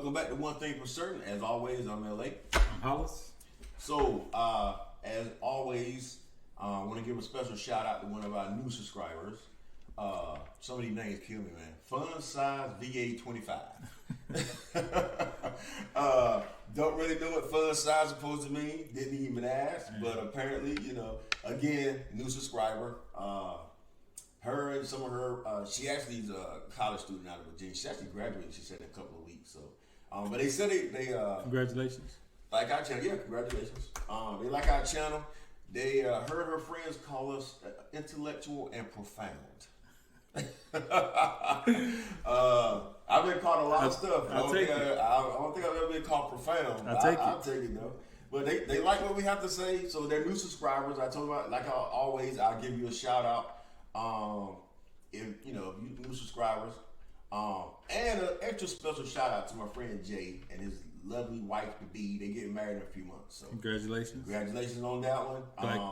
Welcome back to One Thing for Certain. As always, I'm LA. I'm Hollis. So, as always, I want to give a special shout out to one of our new subscribers. Some of these names kill me, man. Fun Size VA25. Don't really know what fun size is supposed to mean. Didn't even ask, but apparently, again, new subscriber. Her and some of her, she actually is a college student out of Virginia. She actually graduated, she said, in a couple of weeks. So, but they said they Congratulations. like our channel. Yeah, congratulations. They like our channel. They heard her friends call us intellectual and profound. I've been called a lot of stuff. I don't think I've ever been called profound. I'll take it though. But they like what we have to say. So they're new subscribers. I told them, like I always, I'll give you a shout out. If you new subscribers. And an extra special shout out to my friend Jay and his lovely wife to be. They getting married in a few months. So Congratulations. Congratulations on that one.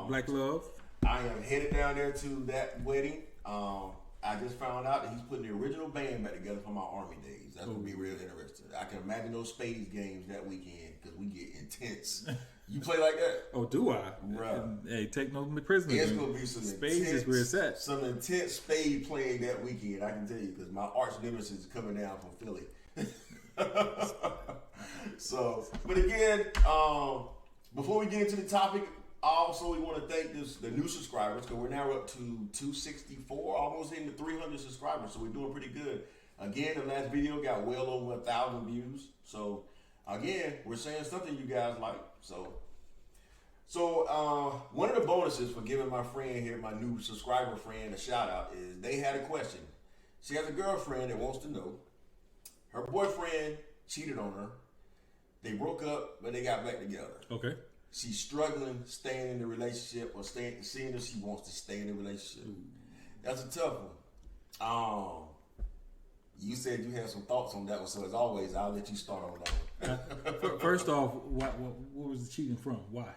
Black love. I am headed down there to that wedding. I just found out that he's putting the original band back together from our Army days. That's gonna be real interesting. I can imagine those Spades games that weekend because we get intense. You play like that? Oh, do I? Right. Hey, take no prisoners. It's gonna be some Spades intense, is where it's at. Some intense spade playing that weekend. I can tell you because my arch nemesis is coming down from Philly. So, but again, before we get into the topic, also we want to thank the new subscribers because we're now up to 264, almost into 300 subscribers. So we're doing pretty good. Again, the last video got well over 1,000 views. So again, we're saying something you guys like. So one of the bonuses for giving my friend here, my new subscriber friend, a shout out is they had a question. She has a girlfriend that wants to know. Her boyfriend cheated on her. They broke up, but they got back together. Okay. She's struggling staying in the relationship or seeing if she wants to stay in the relationship. That's a tough one. You said you had some thoughts on that one, so as always, I'll let you start on that one. First off, what was the cheating from? Why?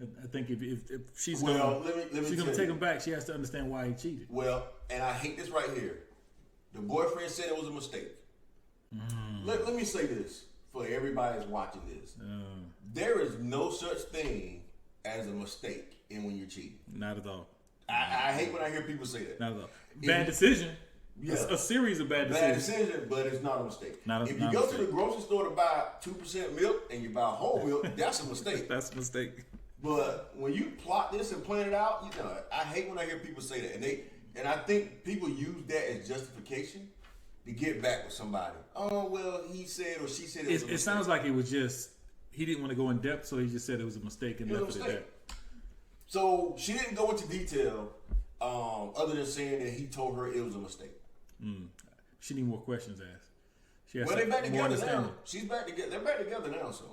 I think if she's let me she's gonna take him back, she has to understand why he cheated. Well, and I hate this right here. The boyfriend said it was a mistake. Let me say this for everybody that's watching this. There is no such thing as a mistake in when you're cheating. Not at all. I hate when I hear people say that. Not at all. Bad decision. Yeah. A series of bad decisions. But it's not a mistake. If you go to the grocery store to buy 2% milk and you buy whole milk, that's a mistake. That's a mistake. But when you plot this and plan it out, I hate when I hear people say that, and I think people use that as justification to get back with somebody. Oh well, he said or she said it was a mistake. It sounds like it was just he didn't want to go in depth, so he just said it was a mistake and left it at that. So she didn't go into detail, other than saying that he told her it was a mistake. She need more questions asked. She has Well, they're back more together now. understanding. She's back together. They're back together now. So,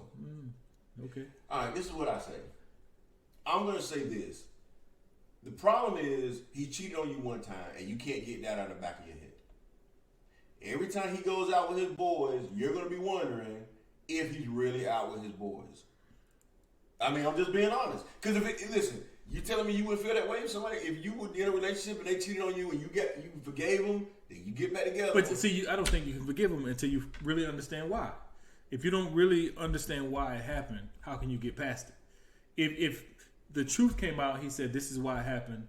Okay. all right. This is what I say. I'm gonna say this. The problem is he cheated on you one time, and you can't get that out of the back of your head. Every time he goes out with his boys, you're gonna be wondering if he's really out with his boys. I mean, I'm just being honest. Because listen, you telling me you would feel that way if somebody, if you were in a relationship and they cheated on you and you forgave them, then you get back together. But see, I don't think you can forgive them until you really understand why. If you don't really understand why it happened, how can you get past it? If the truth came out, he said, "This is why it happened.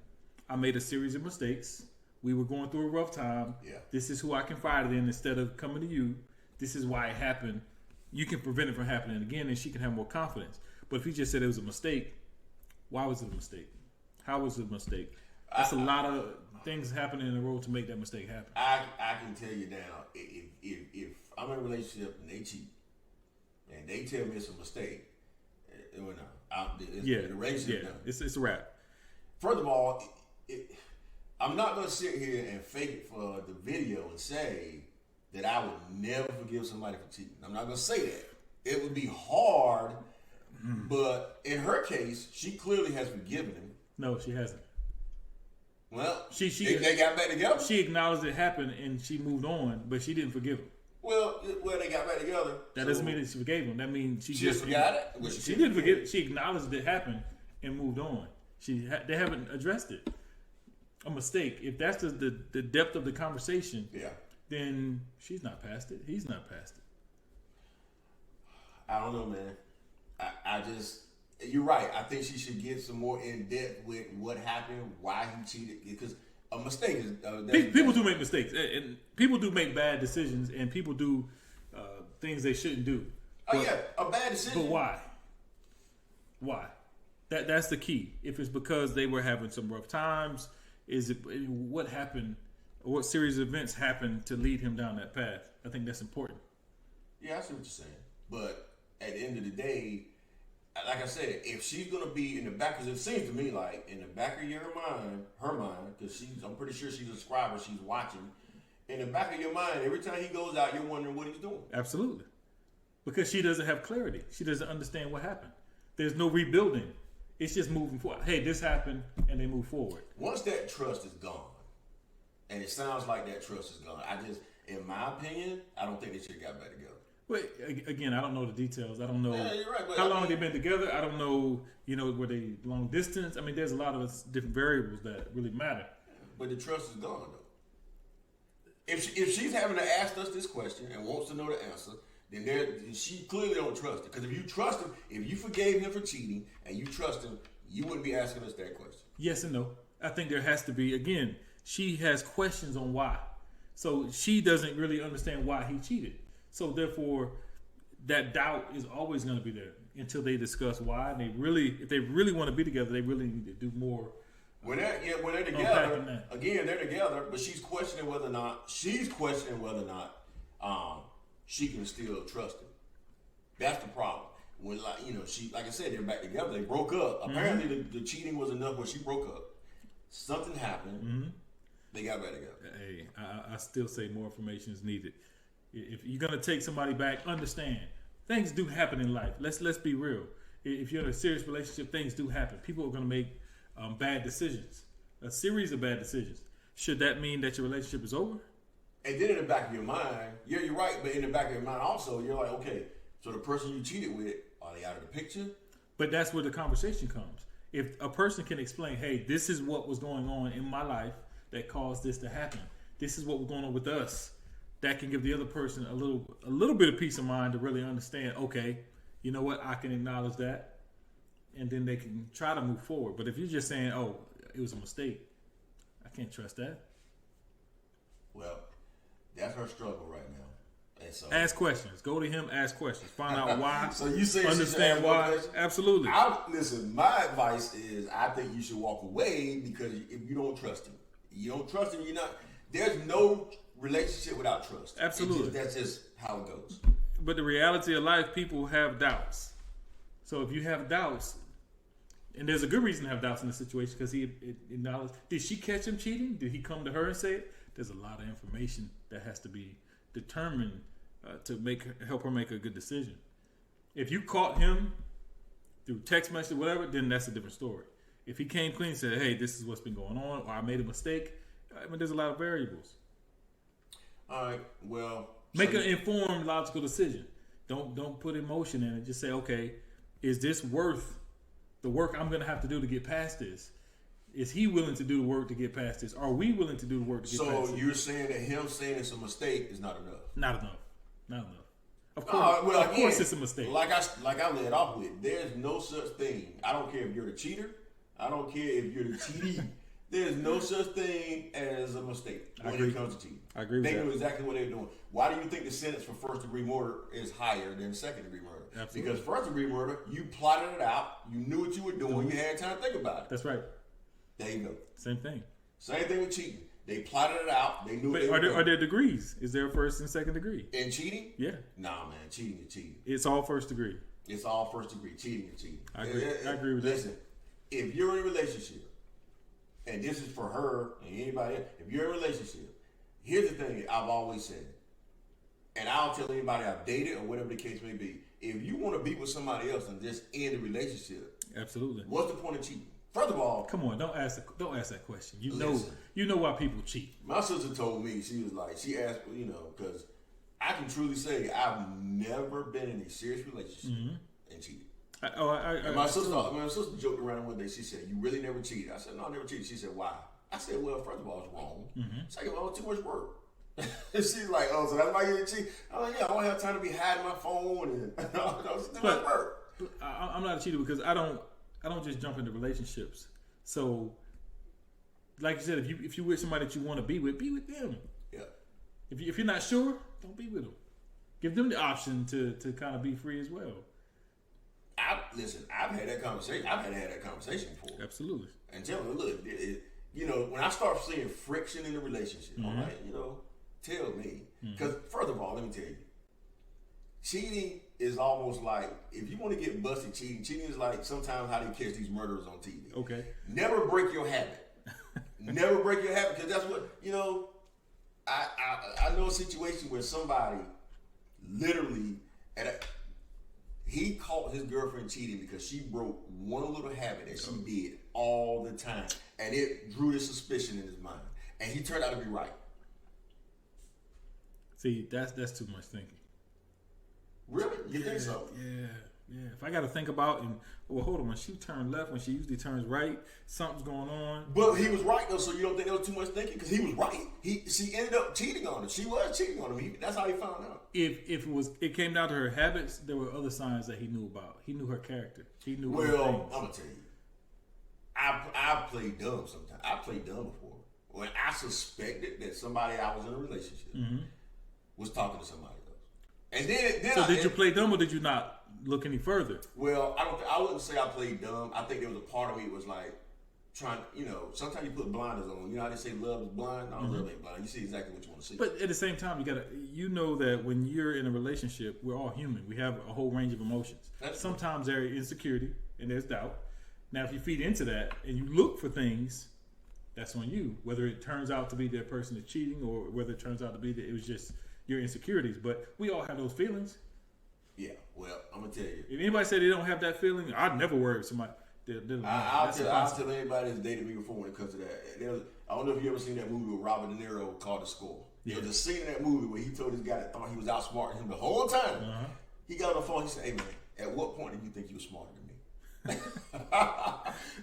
I made a series of mistakes. We were going through a rough time. Yeah. This is who I confided in instead of coming to you. This is why it happened. You can prevent it from happening again, and she can have more confidence." But if he just said it was a mistake, why was it a mistake? How was it a mistake? That's a lot of things happening in a row to make that mistake happen. I can tell you now, if I'm in a relationship and they cheat, and they tell me it's a mistake, the relationship done. It's a wrap. First of all, I'm not going to sit here and fake it for the video and say that I would never forgive somebody for cheating. I'm not going to say that. It would be hard, but in her case, she clearly has forgiven him. No, she hasn't. Well, they got back together. She acknowledged it happened and she moved on, but she didn't forgive him. Well, they got back together. That doesn't mean that she forgave him. That means she just forgot it. She didn't forget it. She acknowledged it happened and moved on. They haven't addressed it. A mistake. If that's the depth of the conversation, then she's not past it. He's not past it. I don't know, man. I just, you're right. I think she should get some more in depth with what happened, why he cheated, because a mistake is. People do make mistakes, and people do make bad decisions, and people do things they shouldn't do. Oh yeah, a bad decision. But why? Why? That's the key. If it's because they were having some rough times, is it what happened? Or what series of events happened to lead him down that path? I think that's important. Yeah, I see what you're saying. But at the end of the day, like I said, if she's gonna be in the back, because it seems to me like in the back of your mind, her mind, because I'm pretty sure she's a subscriber, she's watching. In the back of your mind, every time he goes out, you're wondering what he's doing. Absolutely, because she doesn't have clarity. She doesn't understand what happened. There's no rebuilding. It's just moving forward. Hey, this happened, and they move forward. Once that trust is gone, and it sounds like that trust is gone, in my opinion, I don't think they should have got back together. But again, I don't know the details. I don't know you're right, how long they've been together. I don't know, were they long distance? I mean, there's a lot of different variables that really matter. But the trust is gone, though. If she's having to ask us this question and wants to know the answer, then she clearly don't trust it. Because if you trust him, if you forgave him for cheating and you trust him, you wouldn't be asking us that question. Yes and no. I think there has to be, again, she has questions on why. So she doesn't really understand why he cheated. So therefore, that doubt is always going to be there until they discuss why. And if they really want to be together, they really need to do more. When they're together, again, they're together, but she's questioning whether or not she can still trust him. That's the problem. When like I said, they're back together. They broke up. Apparently, the cheating was enough when she broke up. Something happened. Mm-hmm. They got back together. Hey, I still say more information is needed. If you're gonna take somebody back, understand things do happen in life. Let's be real. If you're in a serious relationship, things do happen. People are gonna make bad decisions, a series of bad decisions. Should that mean that your relationship is over? And then in the back of your mind, you're right, but in the back of your mind also, you're like, okay, so the person you cheated with, are they out of the picture? But that's where the conversation comes. If a person can explain, hey, this is what was going on in my life that caused this to happen. This is what was going on with us. That can give the other person a little bit of peace of mind to really understand, okay, you know what, I can acknowledge that. And then they can try to move forward. But if you're just saying, oh, it was a mistake, I can't trust that. Well, that's her struggle right now. And so, ask questions. Go to him, ask questions. Find out why. So you say understand why. Absolutely. Listen, my advice is I think you should walk away because if you don't trust him. You don't trust him, there's no relationship without trust. Absolutely. That's just how it goes. But the reality of life, people have doubts. So if you have doubts, and there's a good reason to have doubts in this situation because he acknowledged. Did she catch him cheating? Did he come to her and say it? There's a lot of information that has to be determined to help her make a good decision. If you caught him through text message or whatever, then that's a different story. If he came clean and said, hey, this is what's been going on, or I made a mistake, I mean, there's a lot of variables. All right, well. Make an informed, logical decision. Don't put emotion in it. Just say, okay, is this worth the work I'm going to have to do to get past this? Is he willing to do the work to get past this? Are we willing to do the work to get past this? So you're saying that him saying it's a mistake is not enough? Not enough. Of course, of course it's a mistake. Like I led off with, there's no such thing. I don't care if you're the cheater. I don't care if you're the cheatee. There's no such thing as a mistake when it comes to cheating. I agree with that. They knew exactly what they were doing. Why do you think the sentence for first-degree murder is higher than second-degree murder? Absolutely. Because first-degree murder, you plotted it out. You knew what you were doing. You had time to think about it. That's right. There you go. Same thing. Same thing with cheating. They plotted it out. They knew. But are there degrees? Is there a first and second degree in cheating? Yeah. Nah, man. Cheating is cheating. It's all first degree. It's all first degree. Cheating is cheating. I agree with Listen, if you're in a relationship, and this is for her and anybody else, if you're in a relationship, here's the thing I've always said, and I'll tell anybody I've dated or whatever the case may be. If you want to be with somebody else and just end the relationship, absolutely. What's the point of cheating? First of all, come on, don't ask that question. You know why people cheat. My sister told me, she asked, because I can truly say I've never been in a serious relationship and cheated. My sister joked around one day. She said, "You really never cheated?" I said, "No, I never cheated." She said, "Why?" I said, "Well, first of all, it's wrong. Second of all, it's too much work. She's like, oh, so that's why you're cheating? I'm like, yeah, I don't have time to be hiding my phone and I was doing my work. I'm not a cheater because I don't just jump into relationships. So, like you said, if you with somebody that you want to be with them. Yeah. If you're not sure, don't be with them. Give them the option to kind of be free as well. I've had that conversation. I've had that conversation before. Absolutely. And tell me, look, when I start seeing friction in the relationship, I'm like, tell me. Because first of all, let me tell you, cheating is almost like, if you want to get busted cheating is like sometimes how they catch these murderers on TV. Okay. Never break your habit. Never break your habit, because that's what, I know a situation where somebody literally, he caught his girlfriend cheating because she broke one little habit that she did all the time, and it drew the suspicion in his mind, and he turned out to be right. See, that's too much thinking. Really? You think so? Yeah. If I got to think about hold on, when she turned left, when she usually turns right, something's going on. But he was right though, so you don't think there was too much thinking? Because he was right. She ended up cheating on him. She was cheating on him. That's how he found out. If it came down to her habits, there were other signs that he knew about. He knew her character. He knew. Well, I'm gonna tell you, I played dumb sometimes. I played dumb before when I suspected that somebody I was in a relationship was talking to somebody else, and then. So did you play dumb or did you not look any further? Well, I wouldn't say I played dumb. I think there was a part of me that was like trying. Sometimes you put blinders on. You know how they say love is blind. No, love ain't blind. You see exactly what you want to see. But at the same time, you know that when you're in a relationship, we're all human. We have a whole range of emotions. Sometimes there's insecurity and there's doubt. Now, if you feed into that and you look for things, that's on you. Whether it turns out to be that person is cheating or whether it turns out to be that it was just your insecurities. But we all have those feelings. Yeah, well, I'm gonna tell you. If anybody say they don't have that feeling, I'd never worry with somebody. I'll tell anybody that's dated me before when it comes to that. I don't know if you ever seen that movie with Robert De Niro called The Score. Yeah. There was a scene in that movie where he told this guy that thought he was outsmarting him the whole time. He got on the phone. He said, "Hey man, at what point did you think you were smarter than me?"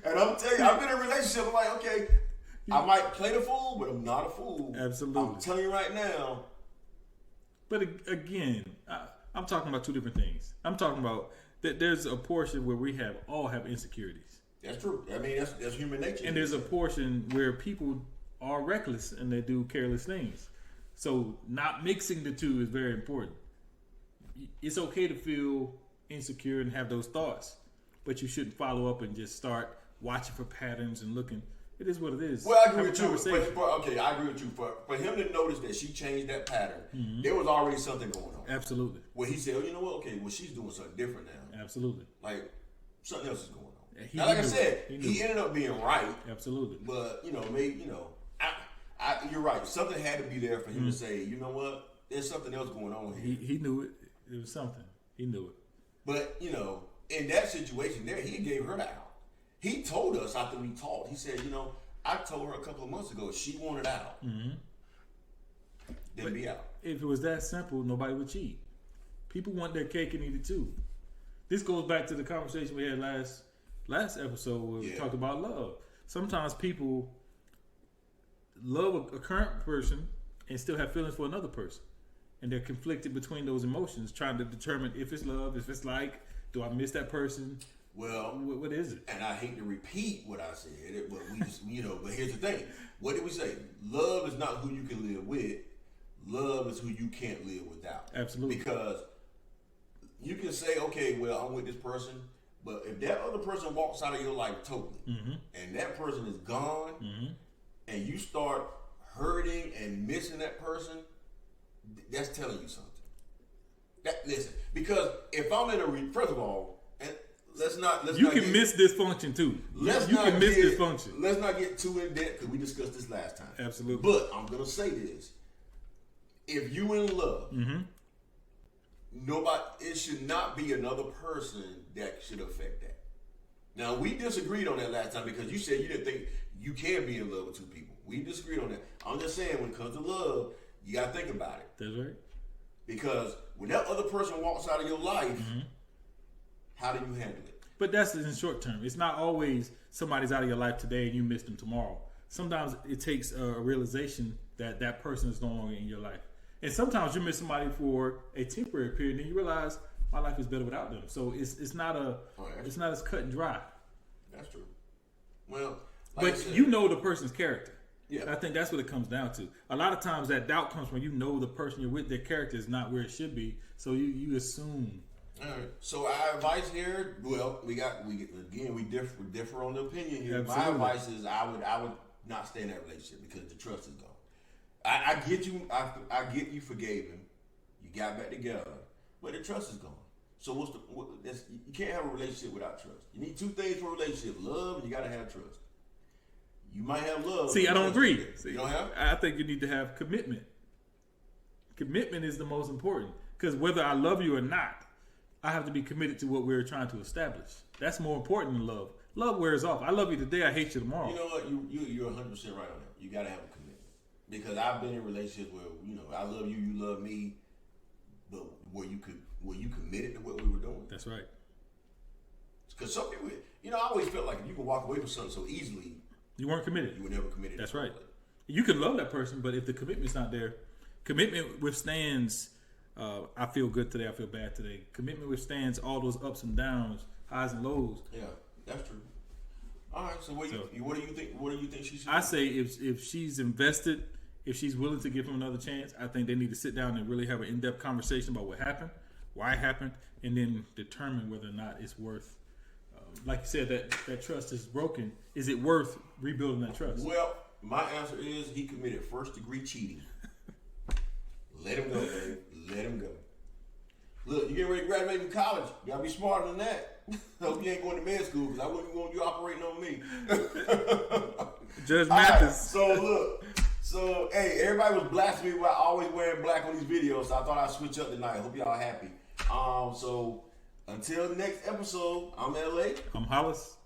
And I'm telling you, I've been in a relationship. I'm like, okay, I might play the fool, but I'm not a fool. Absolutely. I'm telling you right now. But again, I'm talking about two different things. I'm talking about that there's a portion where we all have insecurities. That's true. I mean, that's human nature. And there's a portion where people are reckless and they do careless things. So not mixing the two is very important. It's okay to feel insecure and have those thoughts, but you shouldn't follow up and just start watching for patterns and looking. It is what it is. Well, I agree with you. Okay, I agree with you. For him to notice that she changed that pattern, there was already something going on. Absolutely. Where he said, oh, you know what? Okay, well, she's doing something different now. Absolutely. Like, something else is going on. Now, like I said, he ended up being right. Absolutely. But, maybe, you're right. Something had to be there for him to say, you know what? There's something else going on here. He knew it. It was something. He knew it. But, in that situation there, he gave her the out. He told us after we talked, he said, I told her a couple of months ago she wanted out. Then be out. If it was that simple, nobody would cheat. People want their cake and eat it too. This goes back to the conversation we had last episode where we talked about love. Sometimes people love a current person and still have feelings for another person. And they're conflicted between those emotions, trying to determine if it's love, if it's like, do I miss that person? Well, what is it? And I hate to repeat what I said, but we just, but here's the thing. What did we say? Love is not who you can live with. Love is who you can't live without. Absolutely. Because you can say, okay, well, I'm with this person, but if that other person walks out of your life totally, and that person is gone, and you start hurting and missing that person, that's telling you something. Listen, because if I'm in first of all, and you can miss dysfunction too. You can miss dysfunction. Let's not get too in depth because we discussed this last time. Absolutely. But I'm gonna say this: if you in love, it should not be another person that should affect that. Now we disagreed on that last time because you said you didn't think you can be in love with two people. We disagreed on that. I'm just saying when it comes to love, you gotta think about it. That's right. Because when that other person walks out of your life, how do you handle it? But that's in short term. It's not always somebody's out of your life today and you miss them tomorrow. sometimes it takes a realization that that person is no longer in your life. And sometimes you miss somebody for a temporary period, and you realize my life is better without them. So it's not it's not as cut and dry. That's true. Well, But you know the person's character. Yeah. And I think that's what it comes down to. A lot of times that doubt comes from you know the person you're with, their character is not where it should be. So you assume. All right. So our advice here, well, we differ on the opinion here. Absolutely. My advice is I would not stay in that relationship because the trust is gone. I get you. I get you forgave him. You got back together, but the trust is gone. So you can't have a relationship without trust. You need two things for a relationship: love, and you got to have trust. You might have love. See, I don't agree. See, you don't have? I think you need to have commitment. Commitment is the most important because whether I love you or not, I have to be committed to what we're trying to establish. That's more important than love. Love wears off. I love you today. I hate you tomorrow. You know what? You're 100% right on that. You got to have a commitment because I've been in relationships where I love you, you love me, but were you committed to what we were doing? That's right. Because some people, I always felt like if you can walk away from something so easily, you weren't committed. You were never committed. That's right. You can love that person, but if the commitment's not there, commitment withstands. I feel good today. I feel bad today. Commitment withstands all those ups and downs, highs and lows. Yeah, that's true. All right. So what do you think? What do you think she should? I say if she's invested, if she's willing to give him another chance, I think they need to sit down and really have an in-depth conversation about what happened, why it happened, and then determine whether or not it's worth. Like you said, that trust is broken. Is it worth rebuilding that trust? Well, my answer is he committed first-degree cheating. Let him go, babe. Let him go. Look, you getting ready to graduate from college. You gotta be smarter than that. I hope you ain't going to med school because I wouldn't want you operating on me. Judge Mathis. Right, so hey, everybody was blasting me about always wearing black on these videos, so I thought I'd switch up tonight. I hope y'all happy. So until the next episode, I'm LA. I'm Hollis.